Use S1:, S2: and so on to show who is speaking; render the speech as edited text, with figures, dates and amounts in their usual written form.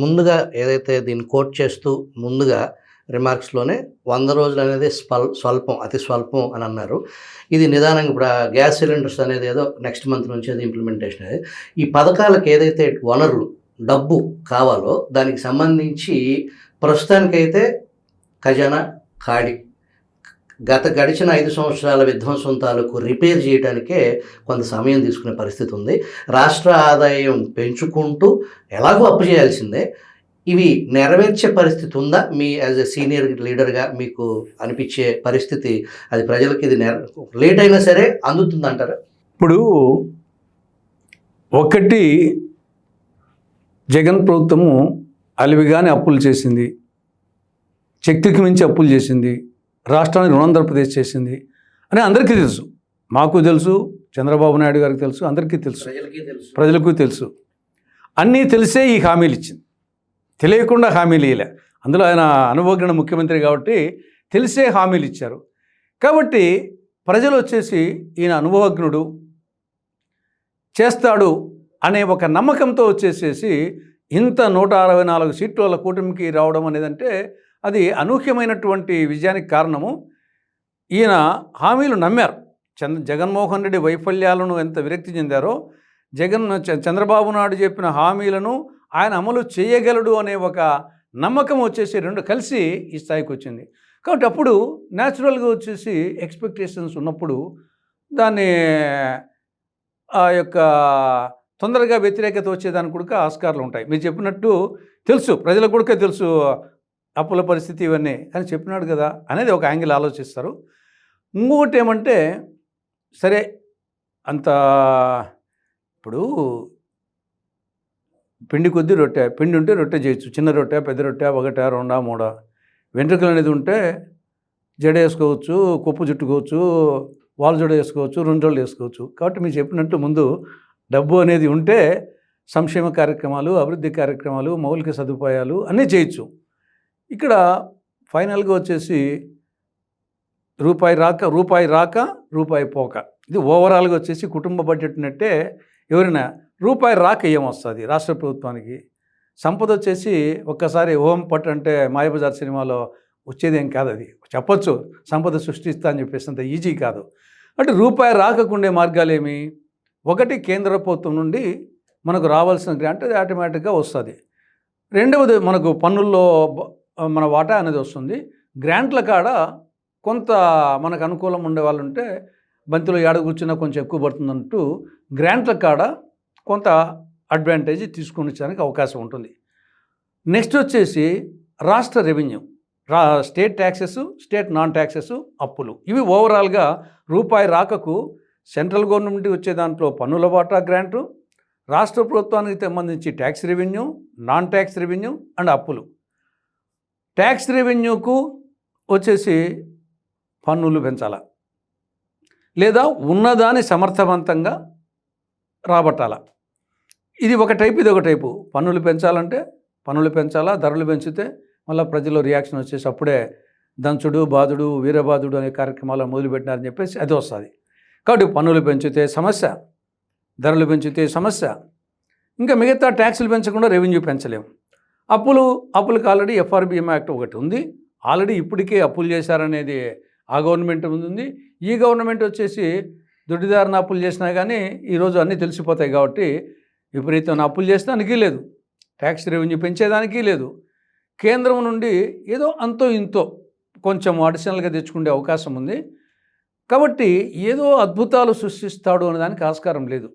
S1: ముందుగా ఏదైతే దీన్ని కోట్ చేస్తూ ముందుగా రిమార్క్స్‌లోనే 100 రోజులనేది స్వల్పం, అతి స్వల్పం అని అన్నారు. ఇది నిదానంగా ఇప్పుడు గ్యాస్ సిలిండర్స్ అనేది ఏదో నెక్స్ట్ మంత్ నుంచి అది ఇంప్లిమెంటేషన్ అది. ఈ పథకాలకు ఏదైతే వనరులు, డబ్బు కావాలో దానికి సంబంధించి ప్రస్తుతానికైతే ఖజానా ఖాళీ. గడిచిన 5 సంవత్సరాల విధ్వంసం తాలూకు రిపేర్ చేయడానికే కొంత సమయం తీసుకునే పరిస్థితి ఉంది. రాష్ట్ర ఆదాయం పెంచుకుంటూ ఎలాగో అప్పు చేయాల్సిందే. ఇవి నెరవేర్చే పరిస్థితి ఉందా? మీ యాజ్ ఎ సీనియర్ లీడర్‌గా మీకు అనిపించే పరిస్థితి అది ప్రజలకి ఇది లేట్ అయినా సరే అందుతుందంటారా?
S2: ఇప్పుడు ఒకటి జగన్ ప్రభుత్వము అలివిగానే అప్పులు చేసింది, శక్తికి మించి అప్పులు చేసింది, రాష్ట్రానికి రుణాంధ్రప్రదేశ్ చేసింది అని అందరికీ తెలుసు. మాకు తెలుసు, చంద్రబాబు నాయుడు గారికి తెలుసు, అందరికీ తెలుసు, ప్రజలకు తెలుసు. అన్నీ తెలిసే ఈ హామీలు ఇచ్చింది, తెలియకుండా హామీలు ఇవ్వలే. అందులో ఆయన అనుభవజ్ఞ ముఖ్యమంత్రి కాబట్టి తెలిసే హామీలు ఇచ్చారు. కాబట్టి ప్రజలు వచ్చేసి ఈయన అనుభవజ్ఞుడు చేస్తాడు అనే ఒక నమ్మకంతో వచ్చేసేసి ఇంత 164 సీట్లు వాళ్ళ కూటమికి రావడం అనేదంటే అది అనూహ్యమైనటువంటి విజయానికి కారణము. ఈయన హామీలు నమ్మారు. జగన్మోహన్ రెడ్డి వైఫల్యాలను ఎంత విరక్తి చెందారో చంద్రబాబు నాయుడు చెప్పిన హామీలను ఆయన అమలు చేయగలడు అనే ఒక నమ్మకం వచ్చేసి రెండు కలిసి ఈ స్థాయికి వచ్చింది. కాబట్టి అప్పుడు న్యాచురల్గా వచ్చేసి ఎక్స్పెక్టేషన్స్ ఉన్నప్పుడు దాన్ని ఆ యొక్క తొందరగా వ్యతిరేకత వచ్చేదానికి కూడా ఆస్కారాలు ఉంటాయి. మీరు చెప్పినట్టు తెలుసు, ప్రజలకు కూడా తెలుసు అప్పుల పరిస్థితి ఇవన్నీ, కానీ చెప్పినాడు కదా అనేది ఒక యాంగిల్ ఆలోచిస్తారు. ఇంకొకటి ఏమంటే సరే అంత ఇప్పుడు పిండి కొద్దీ రొట్టె, పిండి ఉంటే రొట్టె చేయొచ్చు, చిన్న రొట్టె, పెద్ద రొట్టె, 1, 2, 3 వెంట్రుకలు అనేది ఉంటే జడ వేసుకోవచ్చు, కొప్పు చుట్టుకోవచ్చు, వాళ్ళ జడ వేసుకోవచ్చు, 2 జడలు వేసుకోవచ్చు. కాబట్టి మీరు చెప్పినట్టు ముందు డబ్బు అనేది ఉంటే సంక్షేమ కార్యక్రమాలు, అభివృద్ధి కార్యక్రమాలు, మౌలిక సదుపాయాలు అన్నీ చేయొచ్చు. ఇక్కడ ఫైనల్గా వచ్చేసి రూపాయి రాక రూపాయి పోక, ఇది ఓవరాల్గా వచ్చేసి కుటుంబ బడ్జెట్ నట్టే. ఎవరైనా రూపాయి రాక ఏమొస్తుంది రాష్ట్ర ప్రభుత్వానికి? సంపద వచ్చేసి ఒక్కసారి ఓం పట్టు అంటే మాయాబజార్ సినిమాలో వచ్చేదేం కాదు. అది చెప్పొచ్చు సంపద సృష్టిస్తా అని చెప్పేసి, అంత ఈజీ కాదు. అంటే రూపాయి రాకకుండే మార్గాలు ఏమి? ఒకటి, కేంద్ర ప్రభుత్వం నుండి మనకు రావాల్సిన గ్రాంట్ అది ఆటోమేటిక్గా వస్తుంది. రెండవది, మనకు పన్నుల్లో మన వాటా అనేది వస్తుంది. గ్రాంట్ల కాడ కొంత మనకు అనుకూలం ఉండే వాళ్ళు ఉంటే బంతిలో ఏడ కూర్చున్నా కొంచెం ఎక్కువ పడుతుందంటూ గ్రాంట్ల కాడ కొంత అడ్వాంటేజ్ తీసుకొని వచ్చడానికి అవకాశం ఉంటుంది. నెక్స్ట్ వచ్చేసి రాష్ట్ర revenue, state taxes, state non taxes, అప్పులు, ఇవి ఓవరాల్గా రూపాయి రాకకు సెంట్రల్ గవర్నమెంట్ వచ్చే దాంట్లో పన్నుల వాటా గ్రాంటు, రాష్ట్ర ప్రభుత్వానికి సంబంధించి tax revenue, non tax revenue and అప్పులు. ట్యాక్స్ రెవెన్యూకు వచ్చేసి పన్నులు పెంచాలా, లేదా ఉన్నదాన్ని సమర్థవంతంగా రాబట్టాలా. ఇది ఒక టైపు, ఇది ఒక టైపు. పన్నులు పెంచాలంటే పన్నులు పెంచాలా, ధరలు పెంచితే మళ్ళీ ప్రజల్లో రియాక్షన్ వచ్చేసి అప్పుడే దంచుడు, బాధుడు, వీరబాధుడు అనే కార్యక్రమాలు మొదలుపెట్టినారని చెప్పేసి అది వస్తుంది. కాబట్టి పన్నులు పెంచితే సమస్య, ధరలు పెంచితే సమస్య, ఇంకా మిగతా ట్యాక్సులు పెంచకుండా రెవెన్యూ పెంచలేము. అప్పులకు ఆల్రెడీ FRBM యాక్ట్ ఒకటి ఉంది. ఆల్రెడీ ఇప్పటికే అప్పులు చేశారనేది ఆ గవర్నమెంట్ ఉంది. ఈ గవర్నమెంట్ వచ్చేసి దొడ్డిదారిన అప్పులు చేసినా కానీ ఈరోజు అన్నీ తెలిసిపోతాయి. కాబట్టి విపరీతమైన అప్పులు చేసేదానికి లేదు, ట్యాక్స్ రెవెన్యూ పెంచేదానికి లేదు. కేంద్రం నుండి ఏదో అంతో ఇంతో కొంచెం అడిషనల్గా తెచ్చుకునే అవకాశం ఉంది. కాబట్టి ఏదో అద్భుతాలు సృష్టిస్తాడు అనేదానికి ఆస్కారం లేదు.